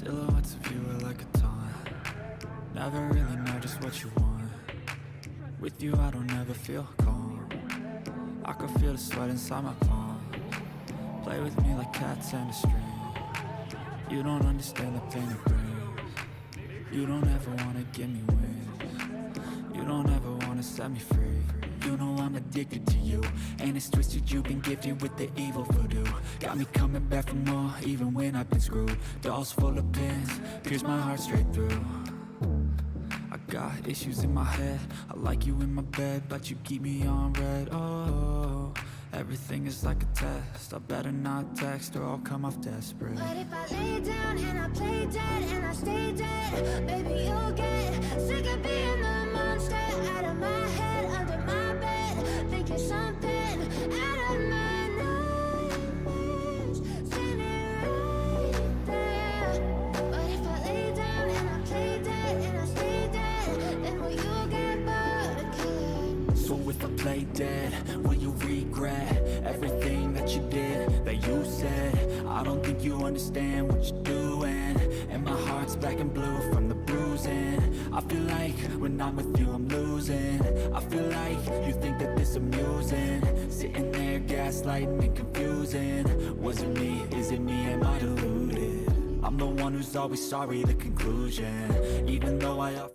Silhouettes of you are like a taunt. Never really know just what you want. With you I don't ever feel calm. I can feel the sweat inside my palm. Play with me like cats and a string. You don't understand the pain it brings. You don't ever wanna give me wings. You don't ever wanna set me free. You know I'm addicted to you, and it's twisted, you've been gifted with the evil voodoo. Got me coming back for more, even when I've been screwed. Dolls full of pins, pierce my heart straight through. I got issues in my head, I like you in my bed, but you keep me on red. Oh, everything is like a test, I better not text or I'll come off desperate. But if I lay down and I play dead and I stay dead, baby you'll get sick of being the monster out of my head, under my bed, thinking something out of my nightmares, standing right there. But if I lay down and I play dead and I stay dead, then will you get bored again? So if I play dead, will you regret everything that you did, that you said? I don't think you understand what you're doing, and my heart's black and blue from the bruising. I feel like when I'm with you I'm losing. I feel like you think that this amusing, sitting there gaslighting and confusing. Was it me? Is it me? Am I deluded? I'm the one who's always sorry, the conclusion. Even though I often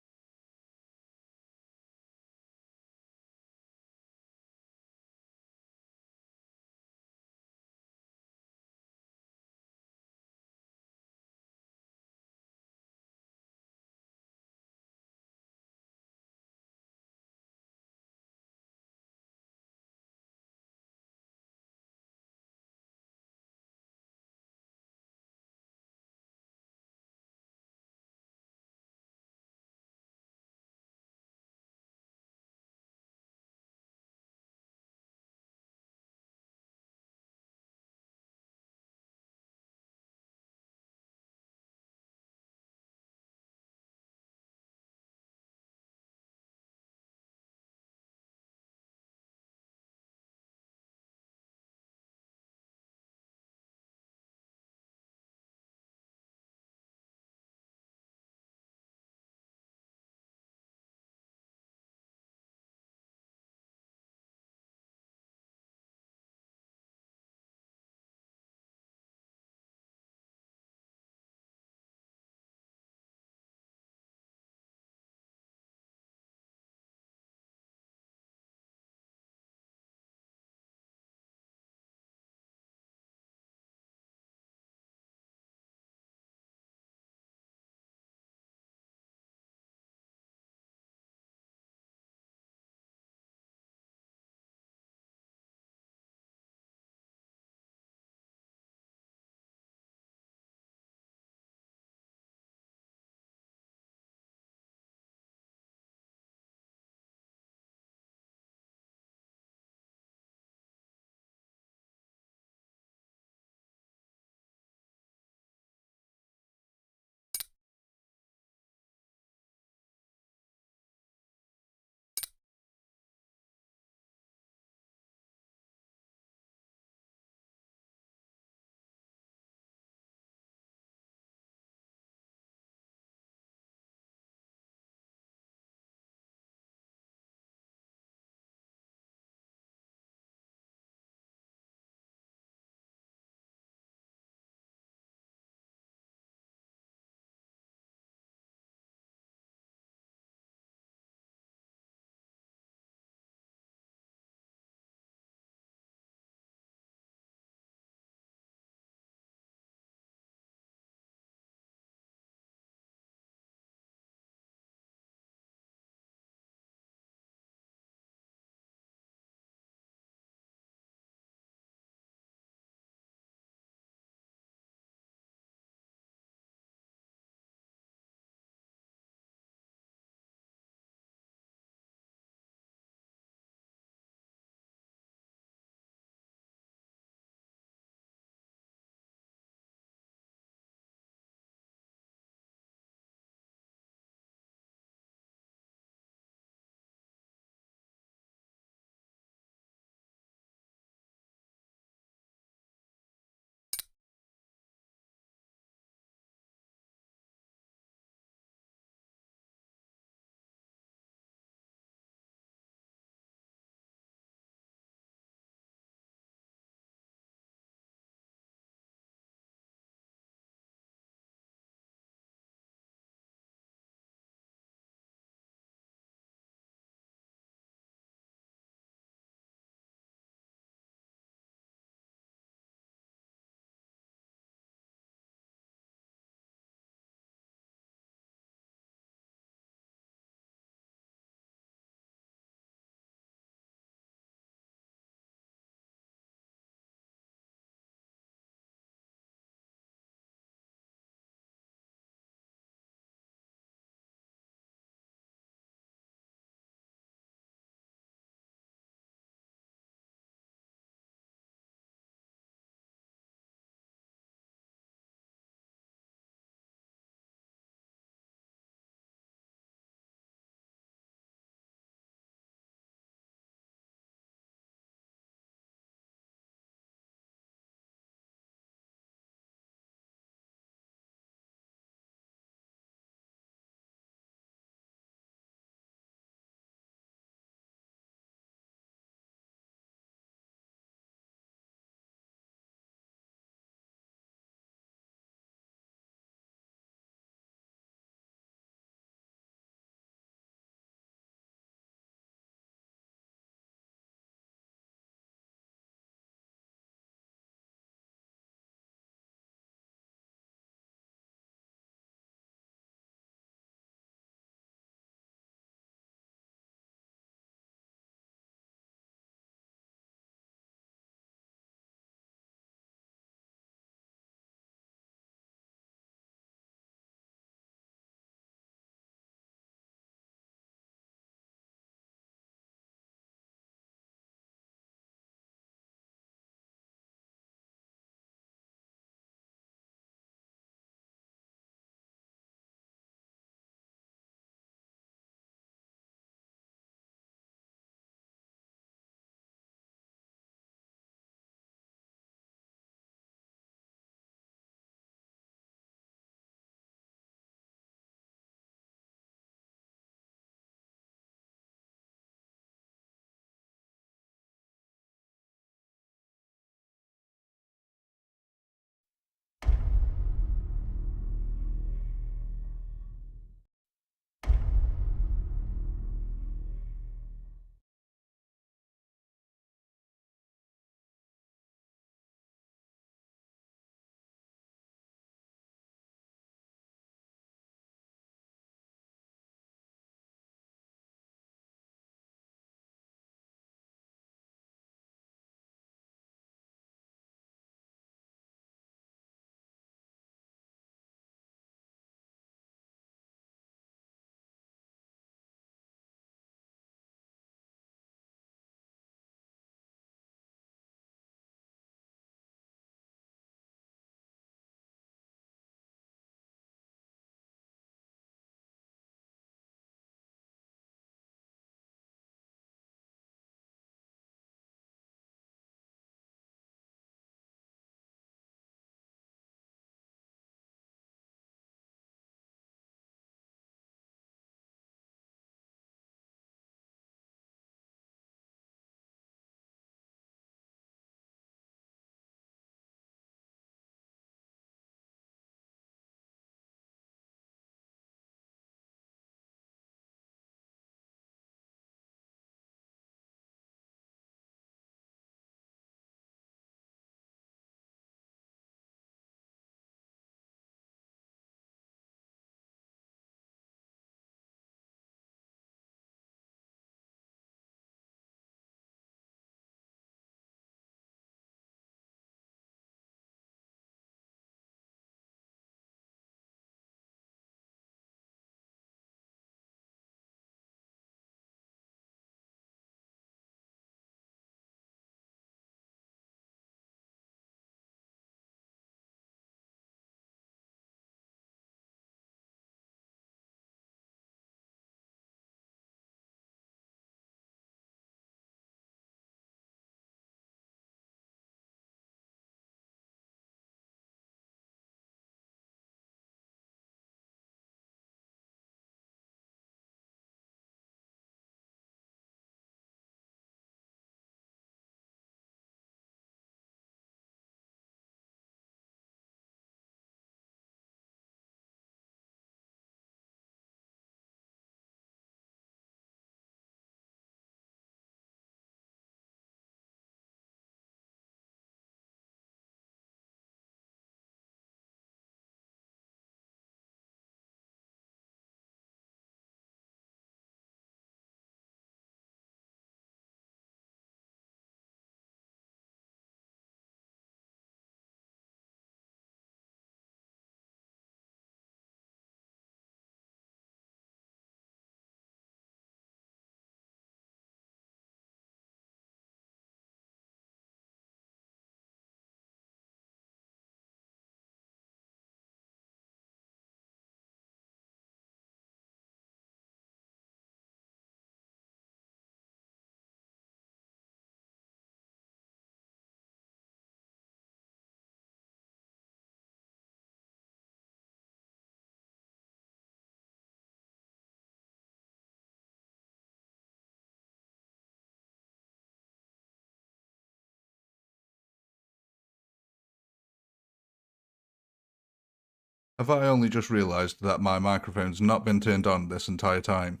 Have I only just realised that my microphone's not been turned on this entire time?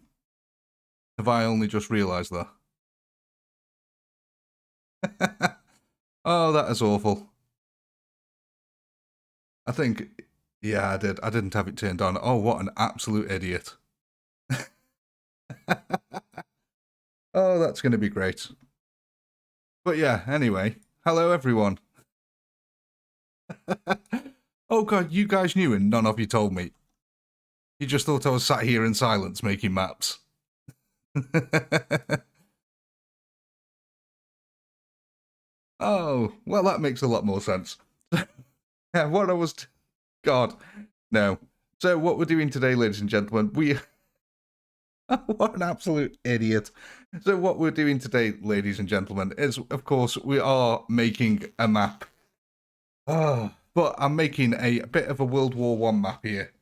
Have I only just realised that? Oh, that is awful. I think, yeah, I did. I didn't have it turned on. Oh, what an absolute idiot. Oh, that's going to be great. But yeah, anyway, hello everyone. Oh god, you guys knew and none of you told me. You just thought I was sat here in silence making maps. Oh, well that makes a lot more sense. Yeah, what I was... God, no. So what we're doing today, ladies and gentlemen, what an absolute idiot. So what we're doing today, ladies and gentlemen, is, of course, we are making a map. Oh, but I'm making a bit of a World War I map here.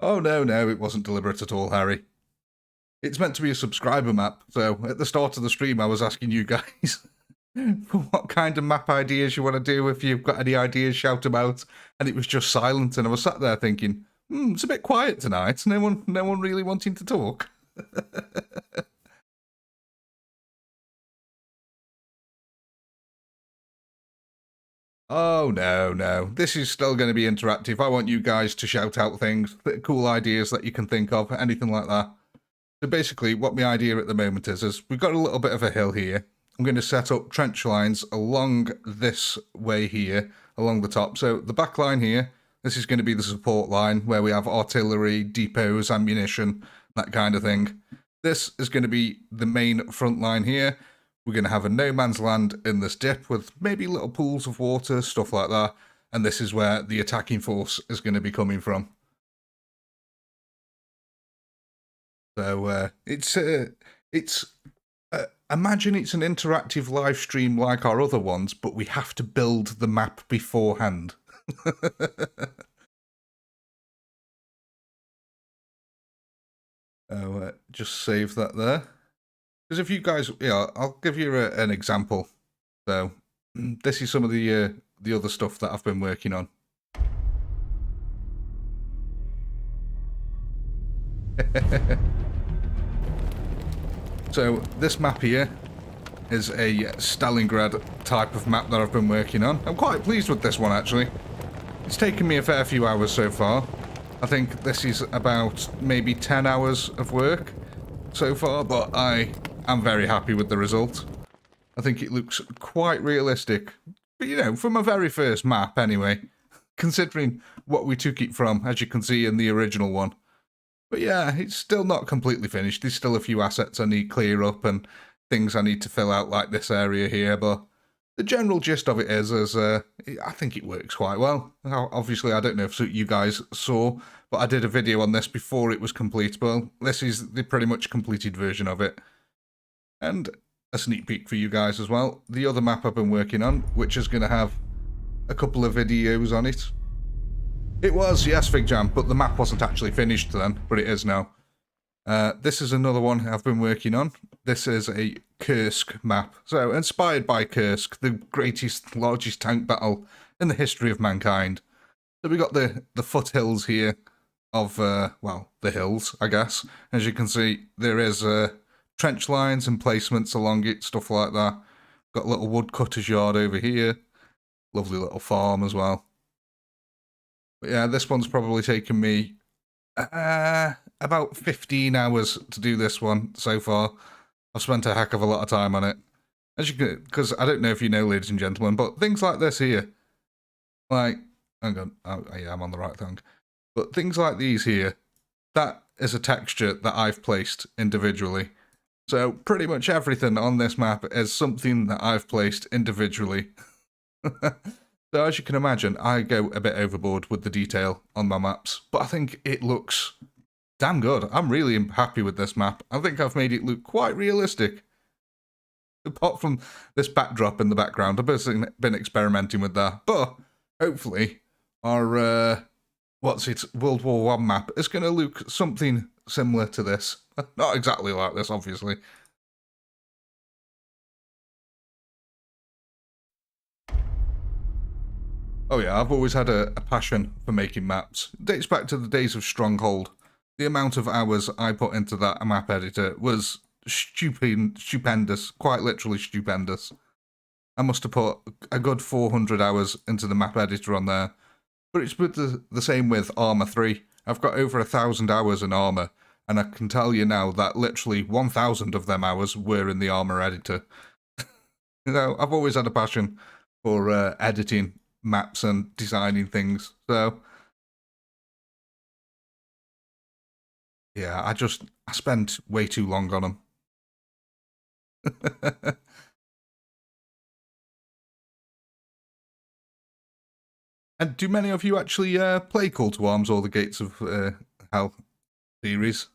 Oh, no, it wasn't deliberate at all, Harry. It's meant to be a subscriber map, so at the start of the stream I was asking you guys what kind of map ideas you want to do. If you've got any ideas, shout them out. And it was just silent, and I was sat there thinking, it's a bit quiet tonight. No one really wanting to talk. Oh, no. This is still going to be interactive. I want you guys to shout out things, cool ideas that you can think of, anything like that. So basically, what my idea at the moment is we've got a little bit of a hill here. I'm going to set up trench lines along this way here, along the top. So the back line here, this is going to be the support line, where we have artillery, depots, ammunition, that kind of thing. This is going to be the main front line here. We're going to have a no man's land in this dip with maybe little pools of water, stuff like that. And this is where the attacking force is going to be coming from. So imagine it's an interactive live stream like our other ones, but we have to build the map beforehand. Oh, just save that there. Because if you guys, I'll give you an example. So this is some of the other stuff that I've been working on. So this map here is a Stalingrad type of map that I've been working on. I'm quite pleased with this one, actually. It's taken me a fair few hours so far. I think this is about maybe 10 hours of work so far, but I am very happy with the result. I think it looks quite realistic. But, from a very first map anyway, considering what we took it from, as you can see in the original one. But yeah, it's still not completely finished. There's still a few assets I need clear up and things I need to fill out, like this area here. But the general gist of it is I think it works quite well. Obviously, I don't know if you guys saw, but I did a video on this before it was complete. Well, this is the pretty much completed version of it. And a sneak peek for you guys as well. The other map I've been working on, which is going to have a couple of videos on it. It was, yes, Fig Jam, but the map wasn't actually finished then, but it is now. This is another one I've been working on. This is a Kursk map. So, inspired by Kursk, the greatest, largest tank battle in the history of mankind. So we got the foothills here of, well, the hills, I guess. As you can see, there is trench lines and placements along it, stuff like that. Got a little woodcutter's yard over here. Lovely little farm as well. But yeah, this one's probably taken me about 15 hours to do this one so far. I've spent a heck of a lot of time on it. As you can, because I don't know if you know, ladies and gentlemen, but things like this here, like, hang on, oh, yeah, I'm on the right thing. But things like these here, that is a texture that I've placed individually. So pretty much everything on this map is something that I've placed individually. So as you can imagine, I go a bit overboard with the detail on my maps, but I think it looks damn good. I'm really happy with this map. I think I've made it look quite realistic. Apart from this backdrop in the background, I've been experimenting with that, but hopefully our, World War I map is going to look something similar to this. Not exactly like this, obviously. Oh yeah, I've always had a passion for making maps. It dates back to the days of Stronghold. The amount of hours I put into that map editor was stupendous, quite literally stupendous. I must have put a good 400 hours into the map editor on there. But it's with the same with Armour 3. I've got over 1,000 hours in Armour, and I can tell you now that literally 1,000 of them hours were in the Armour editor. You know, I've always had a passion for editing maps and designing things, so yeah, I spend way too long on them. And do many of you actually play Call to Arms or the Gates of Hell series?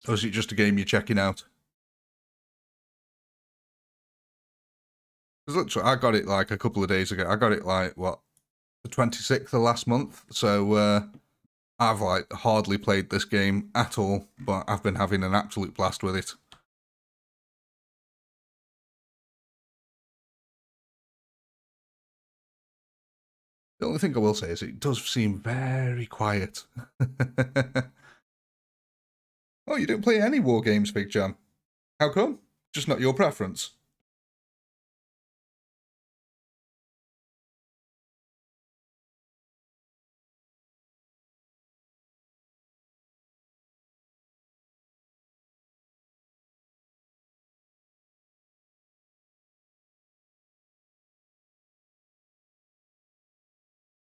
Or is it just a game you're checking out? Because literally, I got it like a couple of days ago. I got it like, what, the 26th of last month? So I've like hardly played this game at all, but I've been having an absolute blast with it. The only thing I will say is it does seem very quiet. Oh, you don't play any war games, Big Jam? How come? Just not your preference?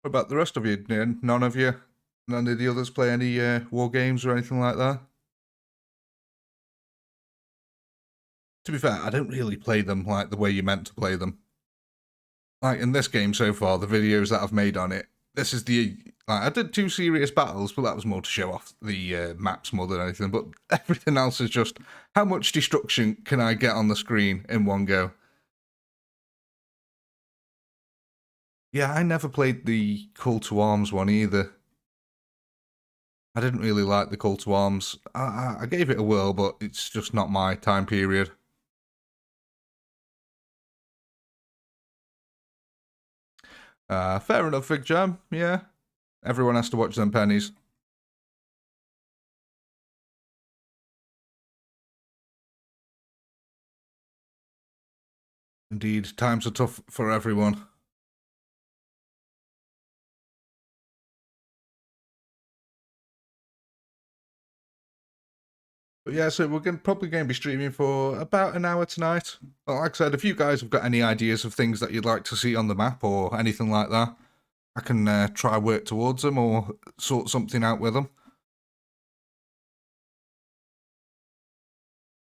What about the rest of you? None of you? None of the others play any war games or anything like that? To be fair, I don't really play them like the way you're meant to play them. Like in this game so far, the videos that I've made on it, this is the... Like, I did 2 serious battles, but that was more to show off the maps more than anything. But everything else is just, how much destruction can I get on the screen in one go? Yeah, I never played the Call to Arms one either. I didn't really like the Call to Arms. I gave it a whirl, but it's just not my time period. Fair enough, Big Jam. Yeah. Everyone has to watch them pennies. Indeed, times are tough for everyone. But yeah, so we're probably going to be streaming for about an hour tonight. But like I said, if you guys have got any ideas of things that you'd like to see on the map or anything like that, I can try work towards them or sort something out with them.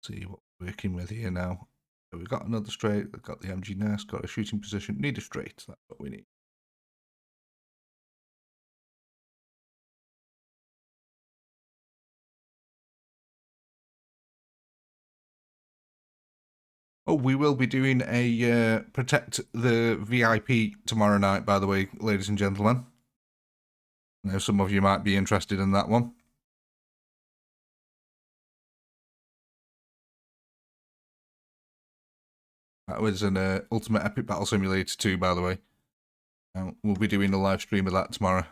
See what we're working with here now. So we've got another straight, we've got the MG nest, got a shooting position, need a straight, that's what we need. Oh, we will be doing a Protect the VIP tomorrow night, by the way, ladies and gentlemen. I know some of you might be interested in that one. That was an Ultimate Epic Battle Simulator 2, by the way. We'll be doing a live stream of that tomorrow.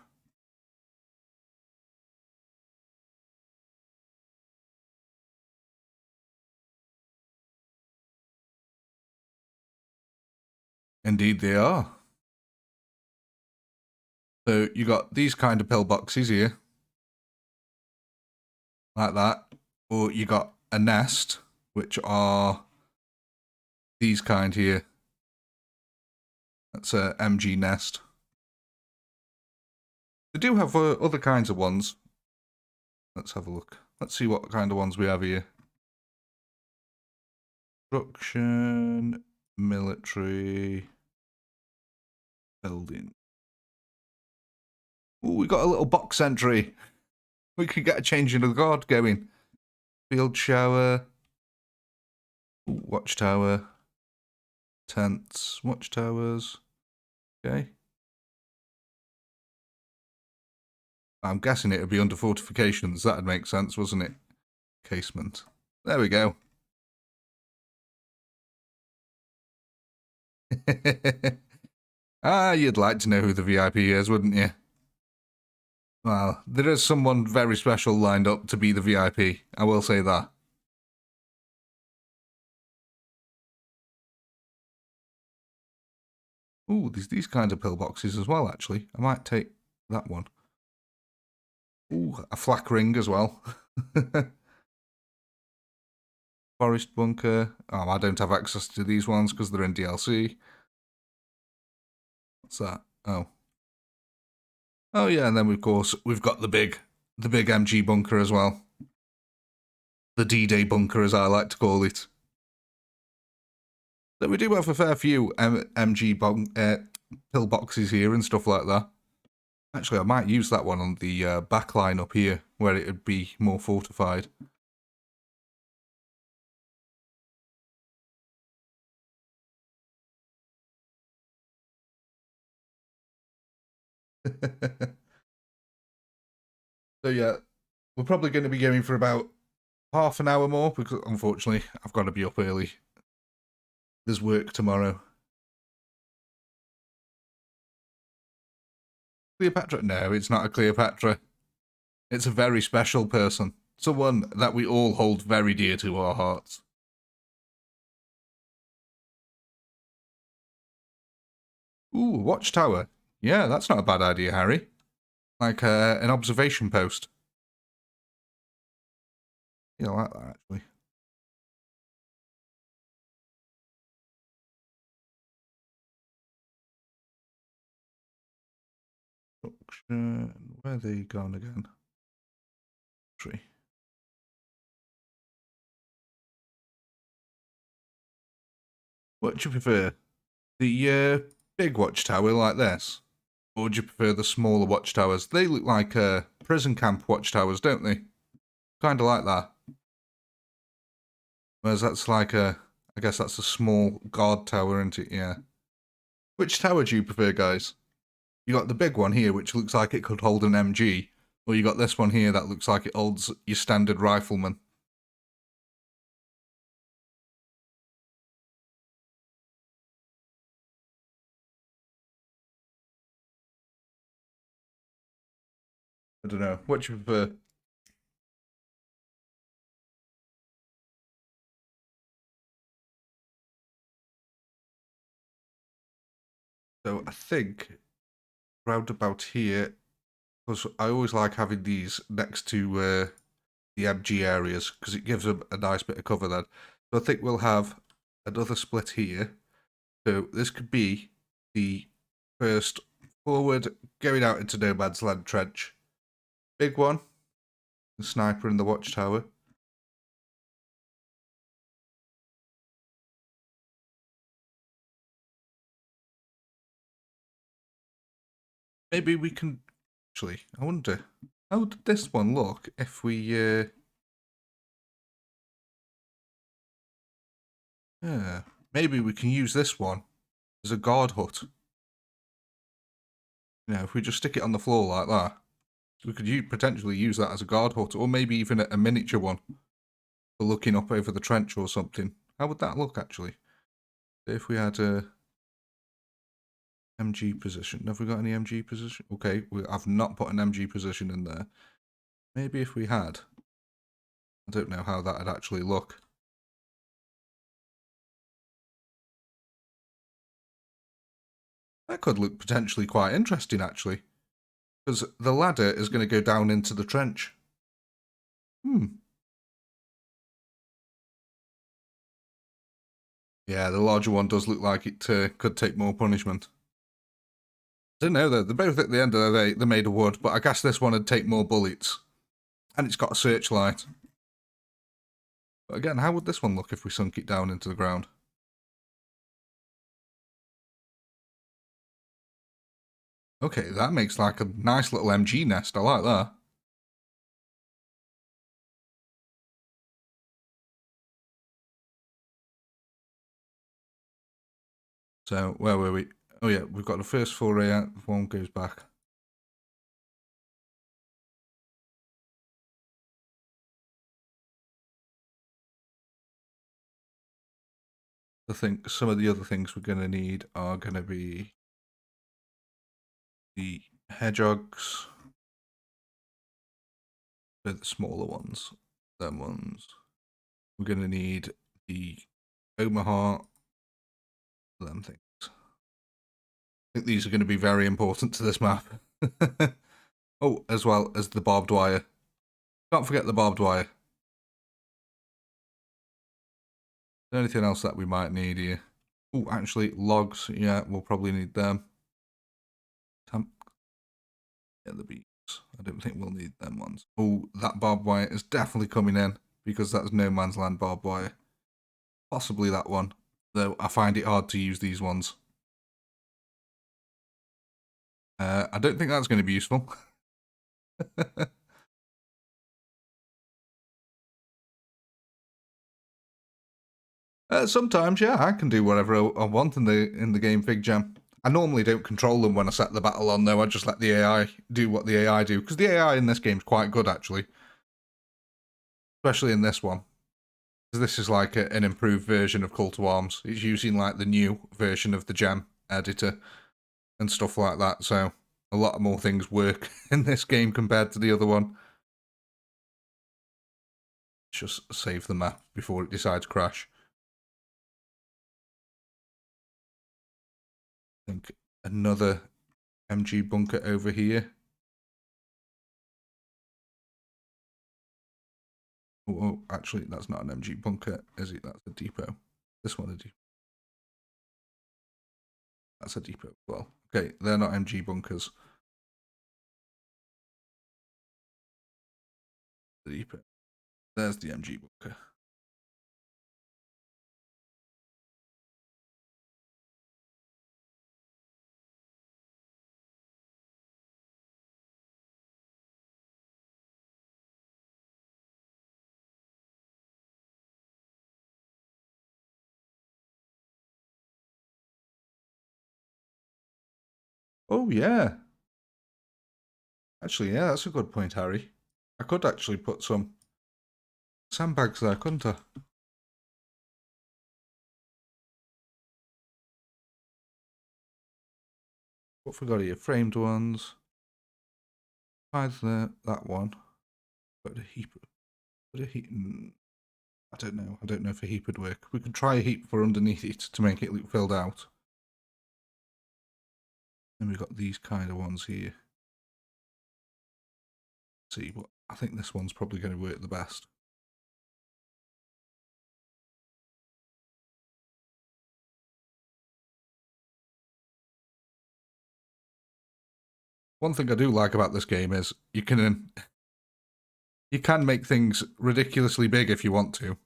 Indeed they are. So you got these kind of pillboxes here. Like that. Or you got a nest, which are these kind here. That's a MG nest. They do have other kinds of ones. Let's have a look. Let's see what kind of ones we have here. Construction, military, building. Ooh, we got a little box entry. We could get a changing of the guard going. Field shower. Ooh, watchtower. Tents, watchtowers. Okay. I'm guessing it would be under fortifications. That'd make sense, wasn't it? Casement. There we go. Ah, you'd like to know who the VIP is, wouldn't you? Well, there is someone very special lined up to be the VIP, I will say that. Ooh, there's these kinds of pillboxes as well, actually. I might take that one. Ooh, a flak ring as well. Forest bunker. Oh, I don't have access to these ones because they're in DLC. What's that? Oh. Oh yeah, and then of course we've got the big MG bunker as well. The D-Day bunker, as I like to call it. So we do have a fair few MG pillboxes here and stuff like that. Actually, I might use that one on the back line up here, where it would be more fortified. So yeah, we're probably going to be going for about half an hour more, because unfortunately I've got to be up early. There's work tomorrow. Cleopatra? No, it's not a Cleopatra. It's a very special person. Someone that we all hold very dear to our hearts. Ooh, watchtower. Yeah, that's not a bad idea, Harry. Like an observation post. Yeah, I like that, actually. Where are they gone again? Tree. What do you prefer? The big watchtower like this? Or would you prefer the smaller watchtowers? They look like prison camp watchtowers, don't they? Kind of like that. Whereas that's like I guess that's a small guard tower, isn't it? Yeah. Which tower do you prefer, guys? You got the big one here, which looks like it could hold an MG. Or you got this one here that looks like it holds your standard rifleman. I don't know. What do you prefer? So I think round about here, because I always like having these next to the MG areas, because it gives them a nice bit of cover then. So I think we'll have another split here. So this could be the first forward going out into no man's land trench. Big one, the sniper in the watchtower. Maybe we can actually. I wonder how would this one look if we. Yeah, maybe we can use this one as a guard hut. You know, if we just stick it on the floor like that, we could potentially use that as a guard hut, or maybe even a miniature one for looking up over the trench or something. How would that look actually? If we had a MG position. Have we got any MG position? Okay, I've not put an MG position in there. Maybe if we had. I don't know how that would actually look. That could look potentially quite interesting, actually. Because the ladder is going to go down into the trench. Yeah, the larger one does look like it could take more punishment. I don't know, though. They're both at the end of the day, they're made of wood, but I guess this one would take more bullets. And it's got a searchlight. But again, how would this one look if we sunk it down into the ground? Okay, that makes like a nice little MG nest. I like that. So, where were we? Oh yeah, we've got the first foray out, one goes back. I think some of the other things we're going to need are going to be the hedgehogs. They're the smaller ones. Them ones. We're going to need the Omaha. Them things. I think these are going to be very important to this map. Oh, as well as the barbed wire. Can't forget the barbed wire. Anything else that we might need here? Oh, actually, logs. Yeah, we'll probably need them. Yeah, the bees. I don't think we'll need them ones. Oh, that barbed wire is definitely coming in because that's no man's land barbed wire. Possibly that one, though I find it hard to use these ones. I don't think that's going to be useful. Sometimes, yeah, I can do whatever I want in the game Fig Jam. I normally don't control them when I set the battle on, though. I just let the AI do what the AI do, because the AI in this game is quite good, actually. Especially in this one. This is like an improved version of Call to Arms. It's using like the new version of the gem editor and stuff like that, so a lot more things work in this game compared to the other one. Just save the map before it decides to crash. I think another MG bunker over here. Oh, actually, that's not an MG bunker, is it? That's a depot. This one, a depot. That's a depot as well. Okay, they're not MG bunkers. The depot. There's the MG bunker. Oh, yeah. Actually, yeah, that's a good point, Harry. I could actually put some sandbags there, couldn't I? What have we got here? Framed ones. Either that one. Put a heap. Put a heap. I don't know. I don't know if a heap would work. We could try a heap for underneath it to make it look filled out. Then we've got these kind of ones here. See, what I think this one's probably going to work the best. One thing I do like about this game is you can make things ridiculously big if you want to.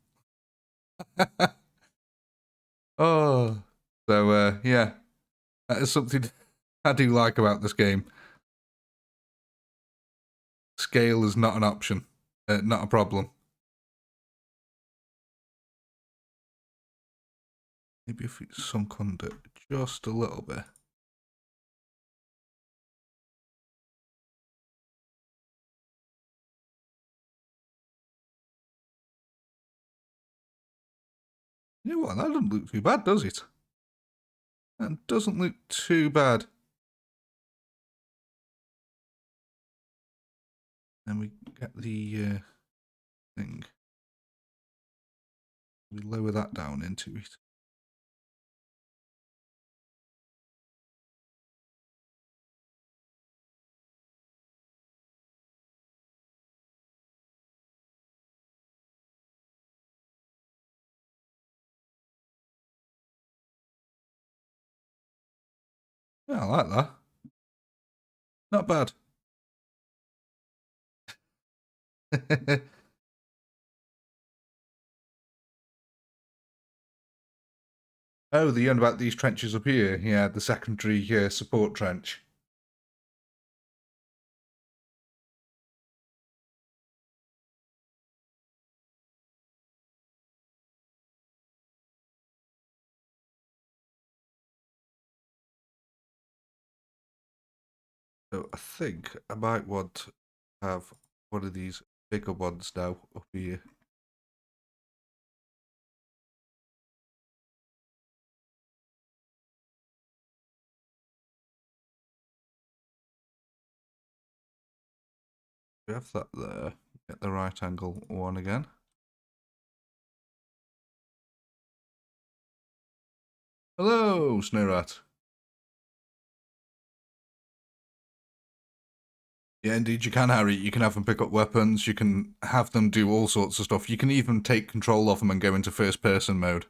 Oh, so yeah, that is something I do like about this game. Scale is not an option, not a problem. Maybe if it's sunk under just a little bit. You know what? That doesn't look too bad, does it? That doesn't look too bad. And we get the thing. We lower that down into it. Yeah, I like that. Not bad. Oh, the one about these trenches up here. Yeah, the secondary support trench. So I think I might want to have one of these bigger ones now up here. We have that there. Get the right angle one again. Hello, Snow Rat. Yeah, indeed you can, Harry. You can have them pick up weapons. You can have them do all sorts of stuff. You can even take control of them and go into first-person mode.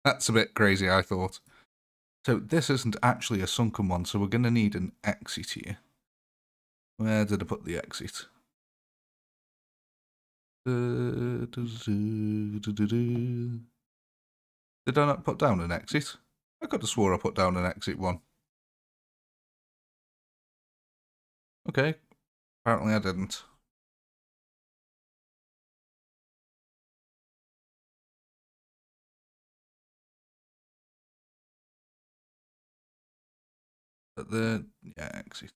That's a bit crazy, I thought. So this isn't actually a sunken one, so we're going to need an exit here. Where did I put the exit? Did I not put down an exit? I could have swore I put down an exit one. Okay, apparently I didn't. But yeah, exit.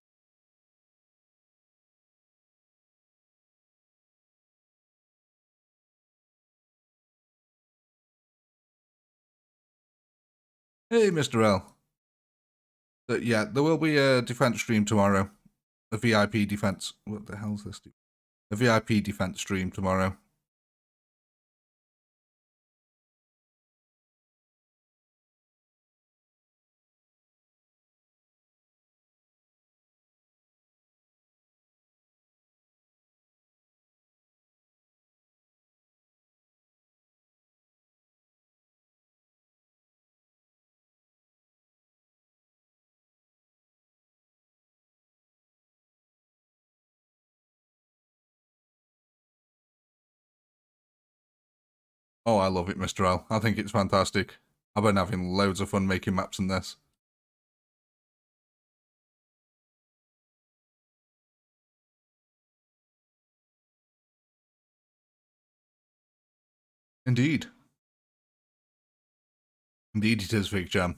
Hey, Mr. L. Yeah, there will be a defense stream tomorrow. A VIP defense. What the hell's this? A VIP defense stream tomorrow. Oh, I love it, Mr. L. I think it's fantastic. I've been having loads of fun making maps in this. Indeed. Indeed it is, Big Jam.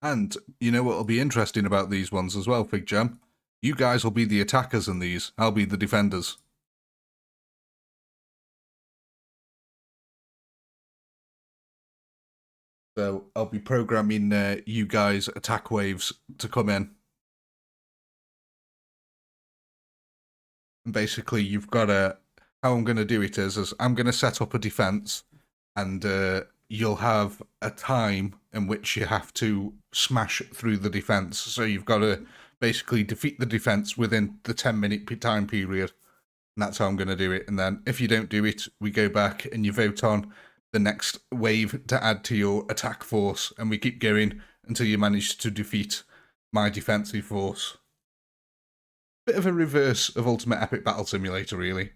And you know what will be interesting about these ones as well, Big Jam? You guys will be the attackers in these. I'll be the defenders. So I'll be programming you guys' attack waves to come in. And basically, you've got to... How I'm going to do it is I'm going to set up a defense, and you'll have a time in which you have to smash through the defense. So you've got to basically defeat the defense within the 10-minute time period. And that's how I'm going to do it. And then if you don't do it, we go back and you vote on the next wave to add to your attack force. And we keep going until you manage to defeat my defensive force. Bit of a reverse of Ultimate Epic Battle Simulator, really.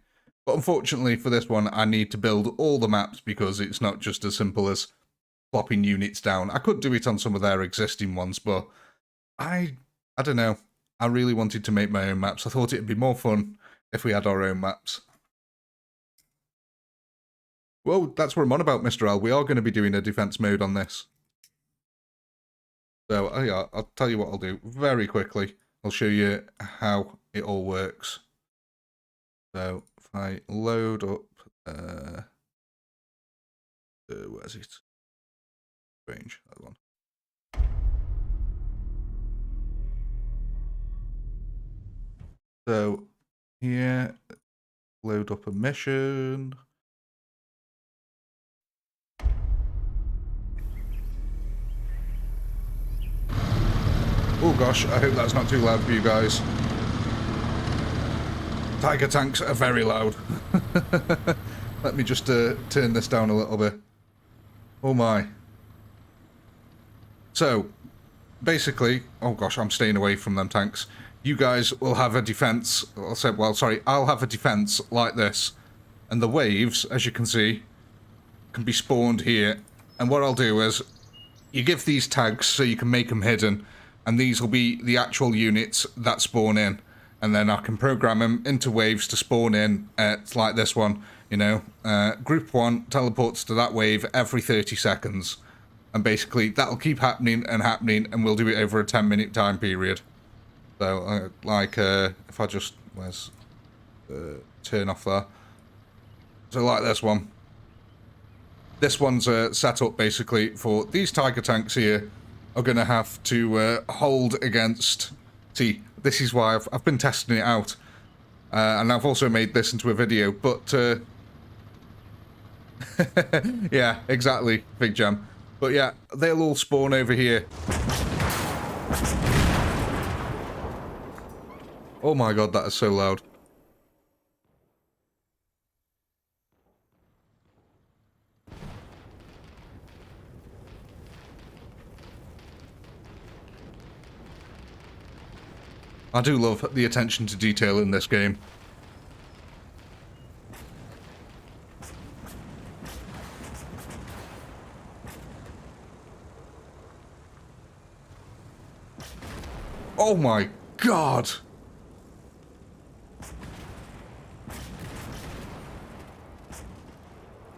But unfortunately for this one, I need to build all the maps because it's not just as simple as plopping units down. I could do it on some of their existing ones, but I don't know. I really wanted to make my own maps. I thought it'd be more fun if we had our own maps. Well, that's what I'm on about, Mr. L. We are going to be doing a defense mode on this. So, yeah, I'll tell you what I'll do very quickly. I'll show you how it all works. So, if I load up, where is it? Range, that one. So, here, load up a mission. Oh gosh, I hope that's not too loud for you guys. Tiger tanks are very loud. Let me just turn this down a little bit. Oh my. So, basically, oh gosh, I'm staying away from them tanks. You guys will have a defense, I'll have a defense like this. And the waves, as you can see, can be spawned here. And what I'll do is, you give these tags so you can make them hidden. And these will be the actual units that spawn in. And then I can program them into waves to spawn in. It's like this one, you know. Group 1 teleports to that wave every 30 seconds. And basically, that'll keep happening, and we'll do it over a 10-minute time period. So, if I just... turn off there. So, like this one. This one's set up basically for these Tiger tanks here are going to have to hold against... See, this is why I've been testing it out. And I've also made this into a video, but... yeah, exactly, Big Jam. But yeah, they'll all spawn over here. Oh my god, that is so loud. I do love the attention to detail in this game. Oh my god!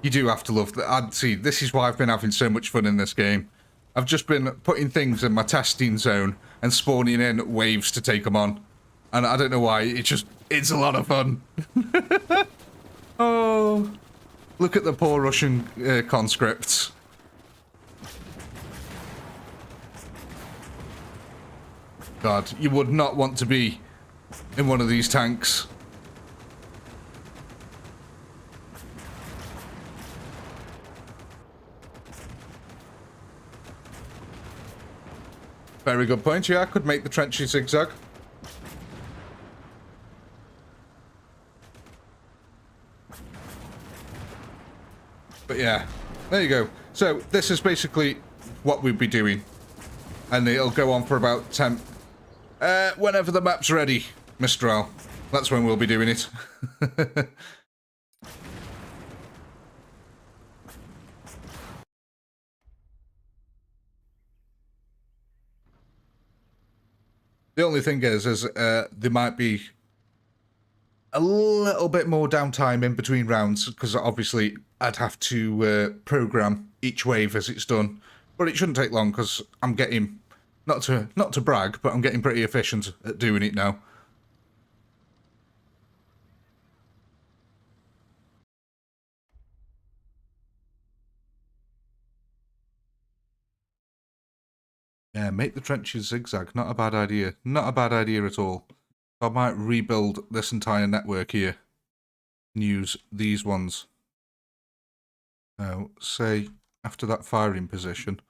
You do have to love that. I'd see, this is why I've been having so much fun in this game. I've just been putting things in my testing zone and spawning in waves to take them on. And I don't know why, it's a lot of fun. Oh, look at the poor Russian conscripts. God, you would not want to be in one of these tanks. Very good point, yeah, I could make the trenches zigzag. But yeah, there you go. So, this is basically what we'd be doing. And it'll go on for about 10... whenever the map's ready, Mr. Al. That's when we'll be doing it. The only thing is there might be a little bit more downtime in between rounds, because obviously I'd have to program each wave as it's done. But it shouldn't take long, because I'm getting, not to brag, but I'm getting pretty efficient at doing it now. Yeah, make the trenches zigzag. Not a bad idea. Not a bad idea at all. I might rebuild this entire network here and use these ones. Now, say, after that firing position,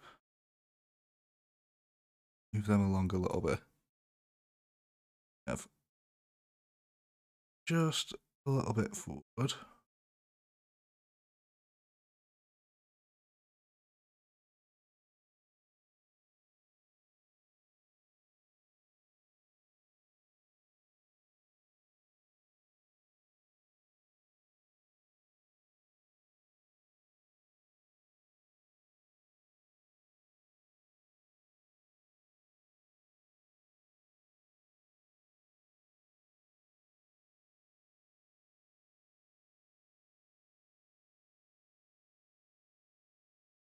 move them along a little bit. Have just a little bit forward.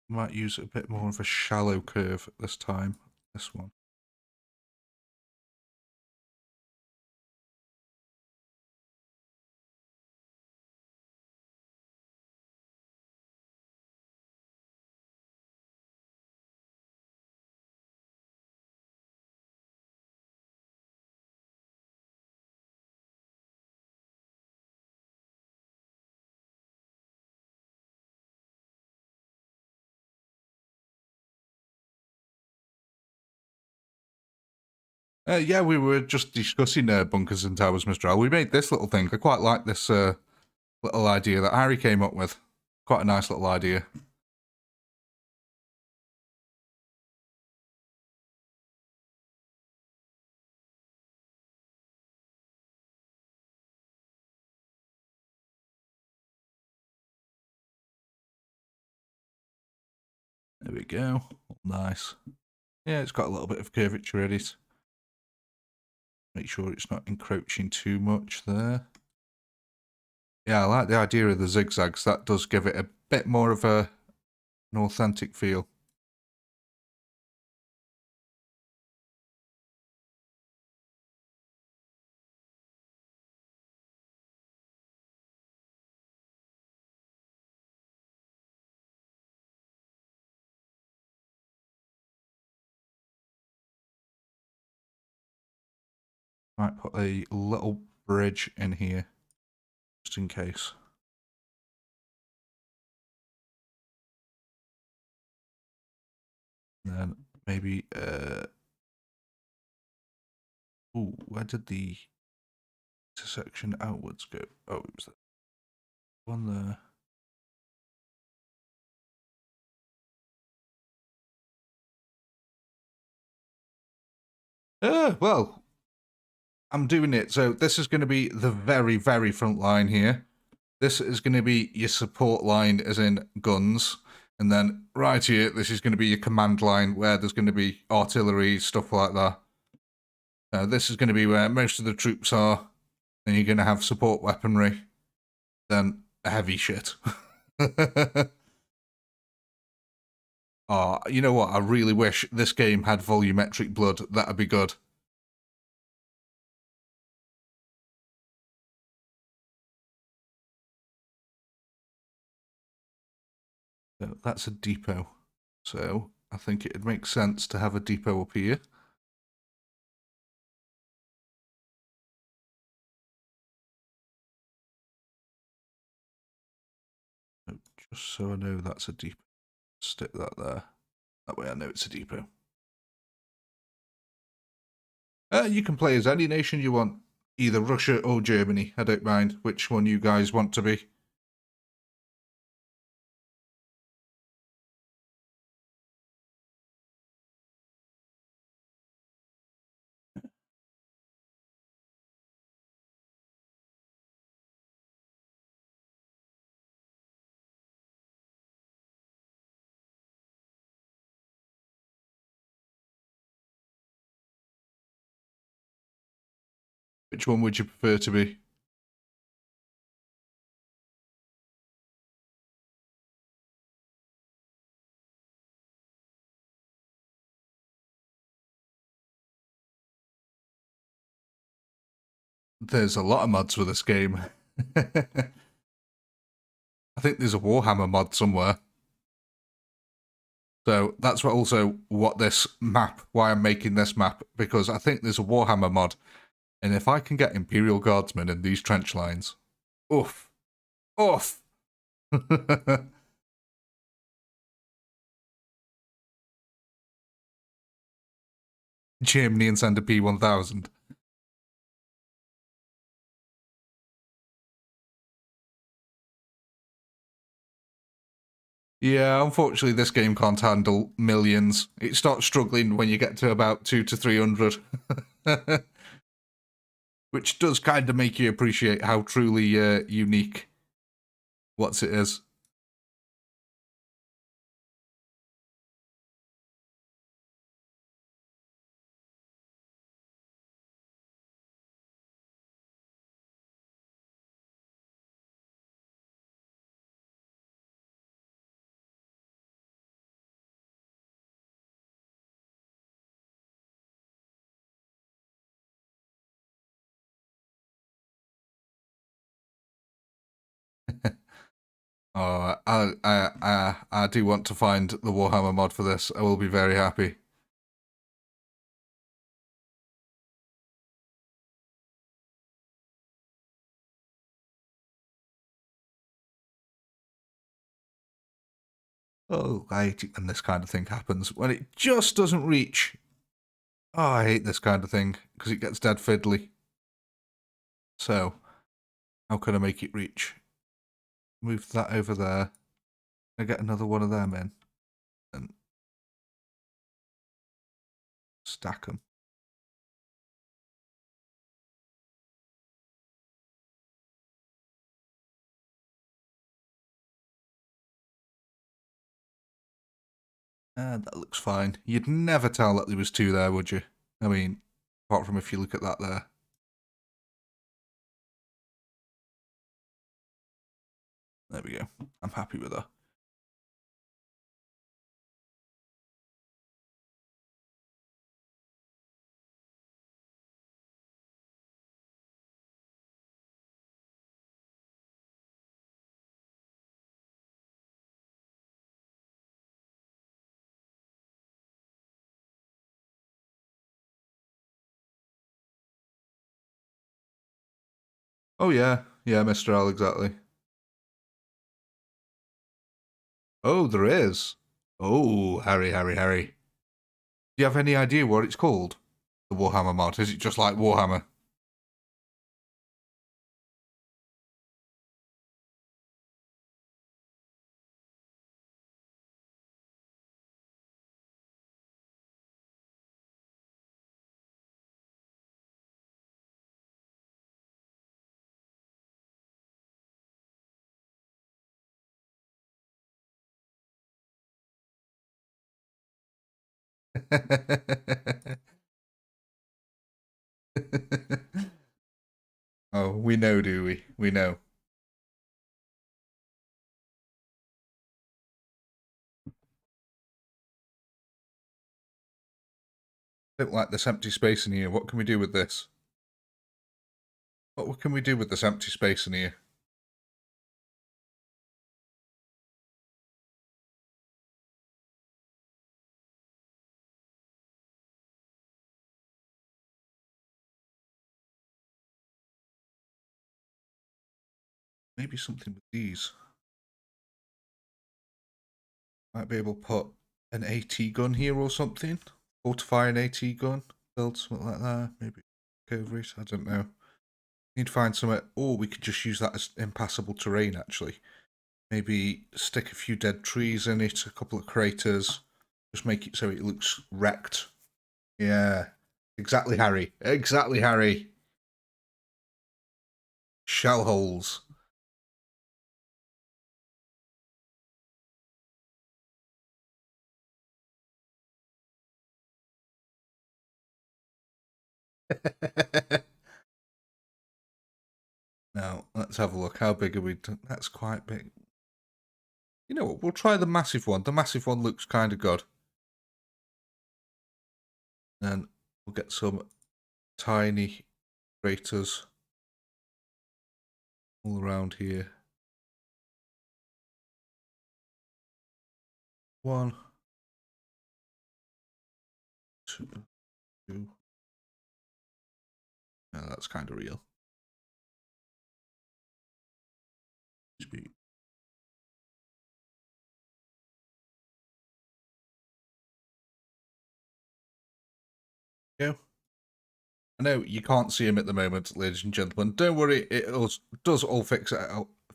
Might use a bit more of a shallow curve this time. This one. Yeah, we were just discussing bunkers and towers, Mr. Al. We made this little thing. I quite like this little idea that Harry came up with. Quite a nice little idea. There we go. Nice. Yeah, it's got a little bit of curvature in it. Make sure it's not encroaching too much there. Yeah, I like the idea of the zigzags. That does give it a bit more of an authentic feel. Might put a little bridge in here, just in case. And then maybe, ooh, where did the intersection outwards go? Oh, it was that one there. Well, I'm doing it. So this is going to be the very, very front line here. This is going to be your support line, as in guns. And then right here, this is going to be your command line, where there's going to be artillery, stuff like that. This is going to be where most of the troops are. Then you're going to have support weaponry. Then heavy shit. Oh, you know what? I really wish this game had volumetric blood. That'd be good. So that's a depot. So I think it'd make sense to have a depot up here. So just so I know that's a depot, stick that there. That way I know it's a depot. You can play as any nation you want. Either Russia or Germany. I don't mind which one you guys want to be. Which one would you prefer to be? There's a lot of mods for this game. I think there's a Warhammer mod somewhere. So that's what this map, why I'm making this map, because I think there's a Warhammer mod. And if I can get Imperial Guardsmen in these trench lines, oof, oof. Germany and send a P1000. Yeah, unfortunately, this game can't handle millions. It starts struggling when you get to about 200 to 300. Which does kind of make you appreciate how truly unique what's it is. Oh, I do want to find the Warhammer mod for this. I will be very happy. Oh, I hate it when this kind of thing happens. When it just doesn't reach. Oh, I hate this kind of thing, because it gets dead fiddly. So, how can I make it reach? Move that over there. I get another one of them in. And stack them. That looks fine. You'd never tell that there was two there, would you? I mean, apart from if you look at that there. There we go. I'm happy with her. Oh, yeah. Yeah, Mr. L, exactly. Oh, there is. Oh, Harry, Harry, Harry. Do you have any idea what it's called? The Warhammer mod? Is it just like Warhammer? Oh, we know, do we? We know. I don't like this empty space in here. What can we do with this? What can we do with this empty space in here? Maybe something with these. Might be able to put an AT gun here or something. Fortify an AT gun. Build something like that. Maybe go over it. I don't know. Need to find somewhere. Or we could just use that as impassable terrain, actually. Maybe stick a few dead trees in it, a couple of craters. Just make it so it looks wrecked. Yeah. Exactly, Harry. Exactly, Harry. Shell holes. Now, let's have a look. How big are we? That's quite big. You know what? We'll try the massive one. The massive one looks kind of good. And we'll get some tiny craters all around here. One, two. No, that's kind of real. Speed. Go. I know you can't see him at the moment, ladies and gentlemen. Don't worry, it does all fix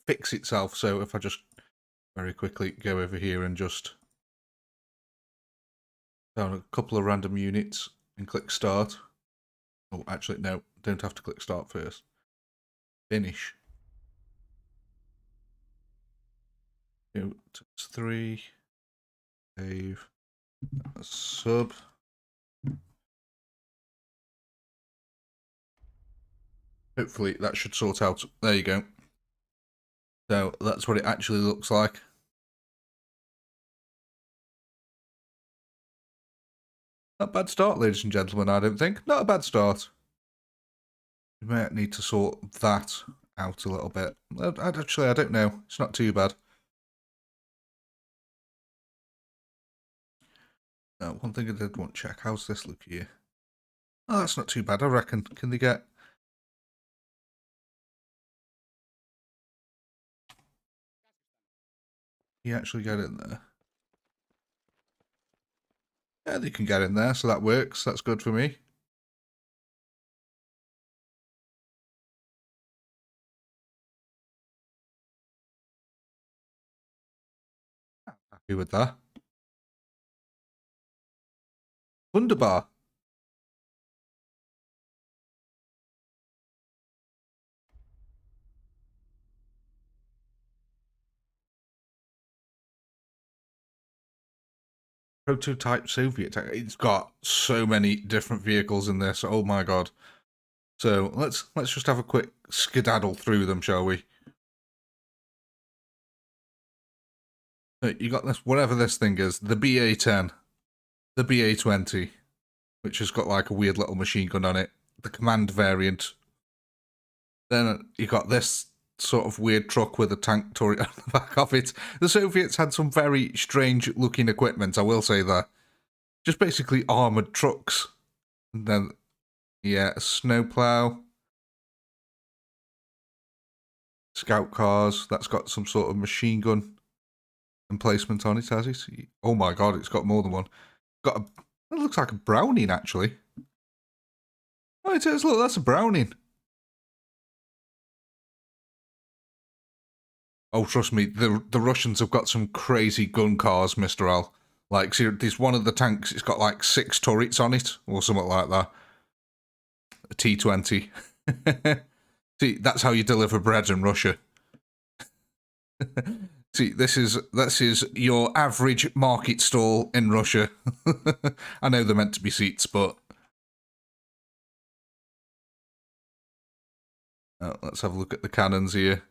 itself. So if I just very quickly go over here and just down a couple of random units and click start. Oh, actually, no, don't have to click start first. Finish. Go to 3. Save. Sub. Hopefully that should sort out. There you go. So that's what it actually looks like. Not a bad start, ladies and gentlemen, I don't think. Not a bad start. We might need to sort that out a little bit. Actually, I don't know. It's not too bad. No, one thing I did want to check. How's this look here? Oh, that's not too bad, I reckon. Can they get... You actually get in there? Yeah, they can get in there, so that works. That's good for me. Happy with that. Wunderbar. Prototype Soviet tank. It's got so many different vehicles in this. Oh my god. So let's just have a quick skedaddle through them, shall we? So you got this, whatever this thing is, the BA-10, the BA-20, which has got like a weird little machine gun on it, the command variant. Then you got this sort of weird truck with a tank turret on the back of it. The Soviets had some very strange looking equipment, I will say that. Just basically armoured trucks. And then, yeah, a snowplow. Scout cars. That's got some sort of machine gun emplacement on it, has it? Oh my god, it's got more than one. Got a... It looks like a Browning, actually. Oh, it is. Look, that's a Browning. Oh, trust me, the Russians have got some crazy gun cars, Mr. L. Like, see, there's one of the tanks, it's got like 6 turrets on it, or something like that. A T-20. See, that's how you deliver bread in Russia. See, this is your average market stall in Russia. I know they're meant to be seats, but... Oh, let's have a look at the cannons here.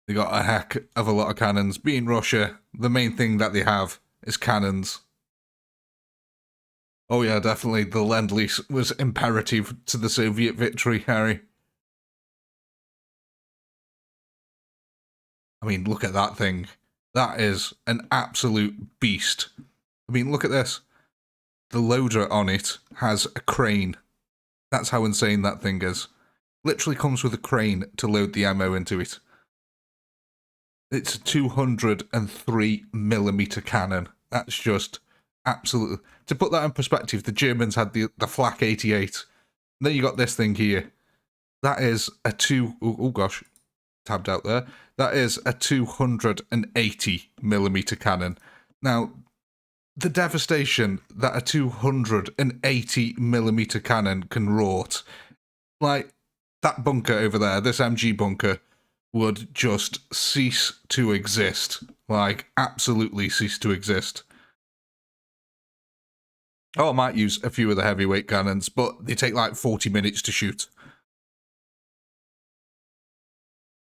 They got a heck of a lot of cannons. Being Russia, the main thing that they have is cannons. Oh yeah, definitely. The Lend-Lease was imperative to the Soviet victory, Harry. I mean, look at that thing. That is an absolute beast. I mean, look at this. The loader on it has a crane. That's how insane that thing is. Literally comes with a crane to load the ammo into it. It's a 203mm cannon. That's just absolutely... To put that in perspective, the Germans had the Flak 88. Then you got this thing here. That is a oh gosh, tabbed out there. That is a 280mm cannon. Now, the devastation that a 280mm cannon can wrought, like that bunker over there, this MG bunker, would just cease to exist. Like, absolutely cease to exist. Oh, I might use a few of the heavyweight cannons, but they take like 40 minutes to shoot.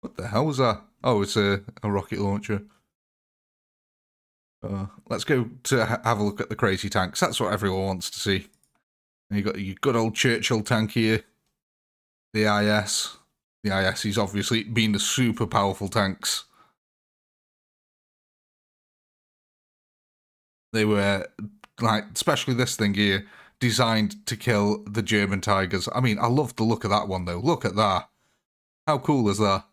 What the hell was that? Oh, it's a rocket launcher. Let's go to have a look at the crazy tanks. That's what everyone wants to see. And you got your good old Churchill tank here. The IS. The IS is obviously being the super powerful tanks. They were, like, especially this thing here, designed to kill the German Tigers. I mean, I love the look of that one, though. Look at that. How cool is that?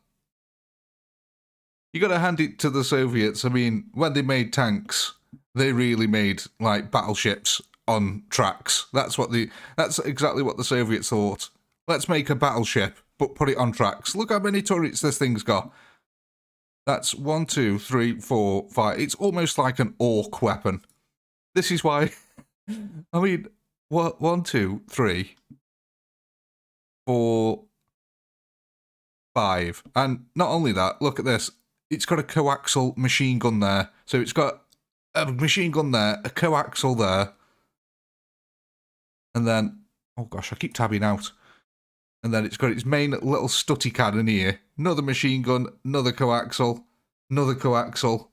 You got to hand it to the Soviets. I mean, when they made tanks, they really made, like, battleships on tracks. That's exactly what the Soviets thought. Let's make a battleship, but put it on tracks. Look how many turrets this thing's got. That's 1, 2, 3, 4, 5. It's almost like an orc weapon. This is why... I mean, 1, 2, 3, 4, 5. And not only that, look at this. It's got a coaxial machine gun there. So it's got a machine gun there, a coaxial there. And then... Oh gosh, I keep tabbing out. And then it's got its main little stutty cannon here. Another machine gun, another coaxial, another coaxial.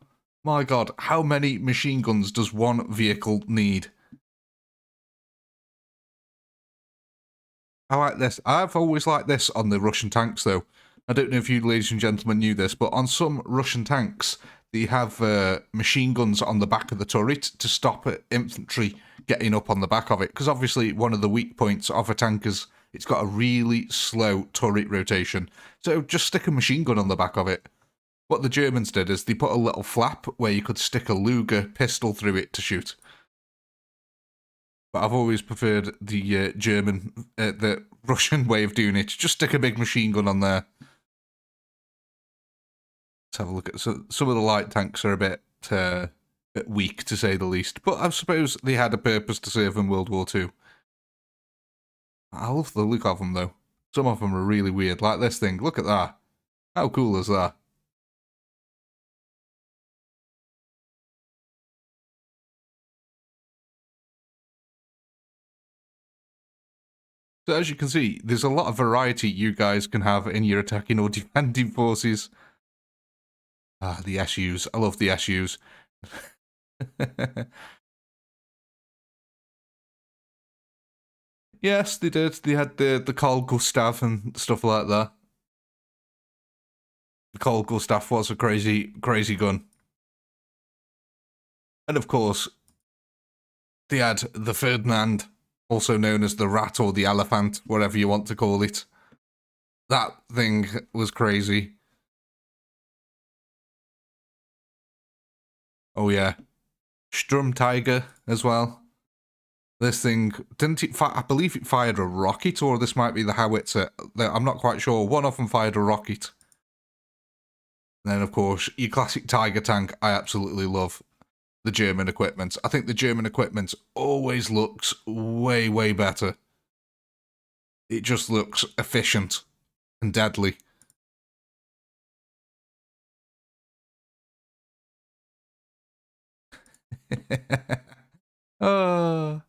My god, how many machine guns does one vehicle need? I like this. I've always liked this on the Russian tanks, though. I don't know if you, ladies and gentlemen, knew this, but on some Russian tanks, they have machine guns on the back of the turret to stop infantry getting up on the back of it. Because obviously, one of the weak points of a tank is it's got a really slow turret rotation. So just stick a machine gun on the back of it. What the Germans did is they put a little flap where you could stick a Luger pistol through it to shoot. But I've always preferred the the Russian way of doing it. Just stick a big machine gun on there. Let's have a look at... So some of the light tanks are a bit weak, to say the least. But I suppose they had a purpose to serve in World War II. I love the look of them, though. Some of them are really weird, like this thing. Look at that. How cool is that? So as you can see, there's a lot of variety you guys can have in your attacking or defending forces. Ah, the SUs. I love the SUs. Yes, they did. They had the Carl Gustav and stuff like that. The Carl Gustav was a crazy, crazy gun. And of course, they had the Ferdinand, also known as the Rat or the Elephant, whatever you want to call it. That thing was crazy. Oh yeah. Sturm Tiger as well. This thing, didn't it I believe it fired a rocket, or this might be the howitzer. I'm not quite sure. One of them fired a rocket. And then, of course, your classic Tiger tank, I absolutely love. The German equipment. I think the German equipment always looks way, way better. It just looks efficient and deadly. Oh.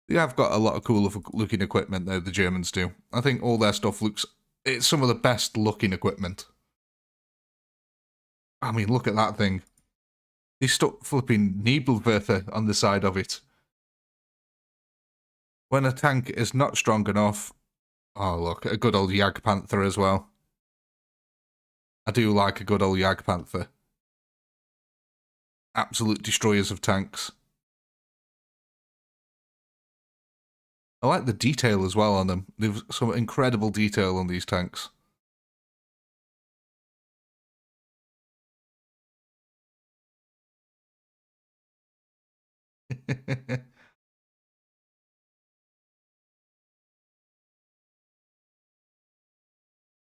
They have got a lot of cool looking equipment though, the Germans do. I think all their stuff looks... It's some of the best looking equipment. I mean, look at that thing. They stuck flipping Nebelwerfer on the side of it. When a tank is not strong enough... Oh, look, a good old Jagdpanther as well. I do like a good old Jagdpanther. Absolute destroyers of tanks. I like the detail as well on them. There's some incredible detail on these tanks.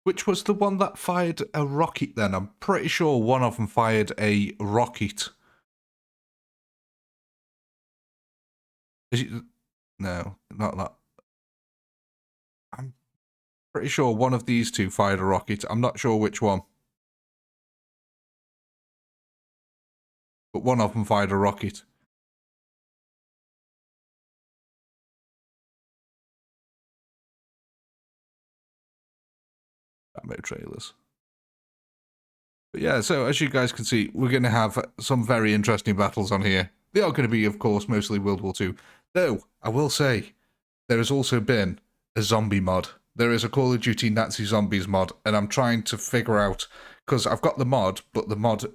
Which was the one that fired a rocket then? I'm pretty sure one of them fired a rocket. Is it... No, not that. I'm pretty sure one of these two fired a rocket. I'm not sure which one. But one of them fired a rocket. Ammo trailers. But yeah, so as you guys can see, we're going to have some very interesting battles on here. They are going to be, of course, mostly World War II. Though, I will say, there has also been a zombie mod. There is a Call of Duty Nazi Zombies mod, and I'm trying to figure out... Because I've got the mod, but the mod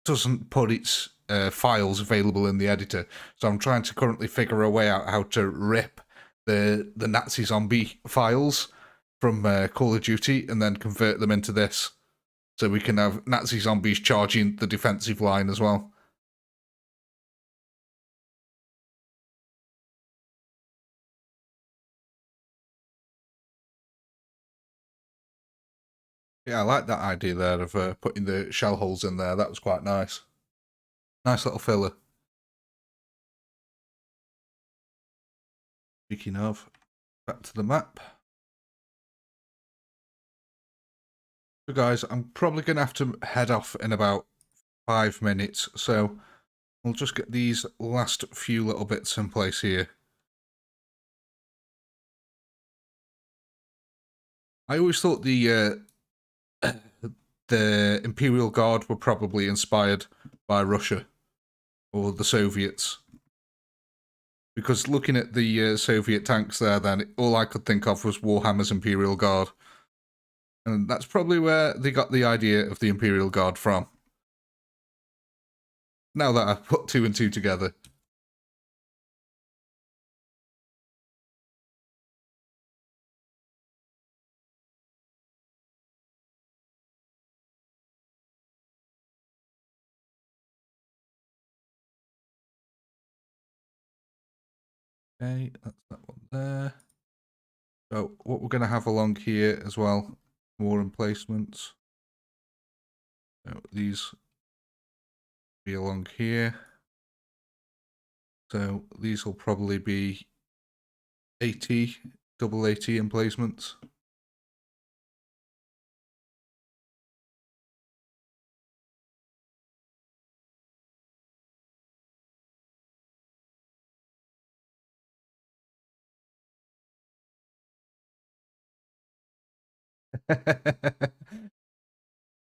doesn't put its files available in the editor. So I'm trying to currently figure a way out how to rip the Nazi zombie files from Call of Duty and then convert them into this. So we can have Nazi zombies charging the defensive line as well. Yeah, I like that idea there of putting the shell holes in there. That was quite nice. Nice little filler. Speaking of, back to the map. So guys, I'm probably going to have to head off in about 5 minutes. So we'll just get these last few little bits in place here. I always thought the Imperial Guard were probably inspired by Russia or the Soviets. Because looking at the Soviet tanks there, then all I could think of was Warhammer's Imperial Guard. And that's probably where they got the idea of the Imperial Guard from. Now that I've put 2 and 2 together. Okay, that's that one there. So what we're going to have along here as well, more emplacements. So these be along here. So these will probably be 80, double 80 emplacements.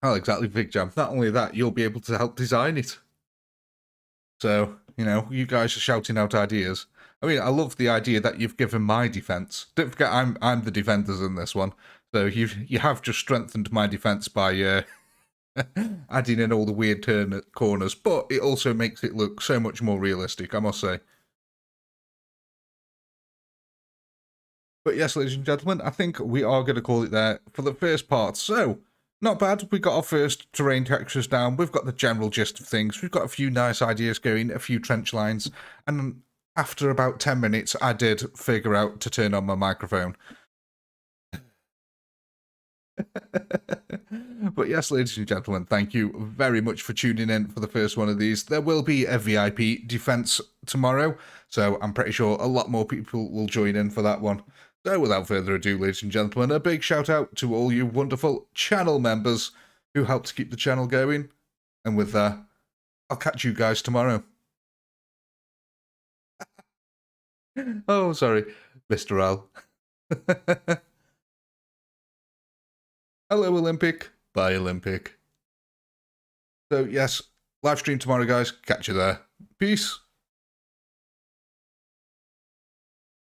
Well, exactly, Big Jam. Not only that, you'll be able to help design it. So, you know, you guys are shouting out ideas. I mean, I love the idea that you've given my defense. Don't forget, I'm the defenders in this one. So you have just strengthened my defense by adding in all the weird corners, but it also makes it look so much more realistic, I must say. But yes, ladies and gentlemen, I think we are going to call it there for the first part. So, not bad. We got our first terrain textures down. We've got the general gist of things. We've got a few nice ideas going, a few trench lines. And after about 10 minutes, I did figure out to turn on my microphone. But yes, ladies and gentlemen, thank you very much for tuning in for the first one of these. There will be a VIP defense tomorrow, so I'm pretty sure a lot more people will join in for that one. So without further ado, ladies and gentlemen, a big shout out to all you wonderful channel members who help to keep the channel going. And with that, I'll catch you guys tomorrow. Oh, sorry, Mr. L. Hello, Olympic. Bye, Olympic. So, yes, live stream tomorrow, guys. Catch you there. Peace.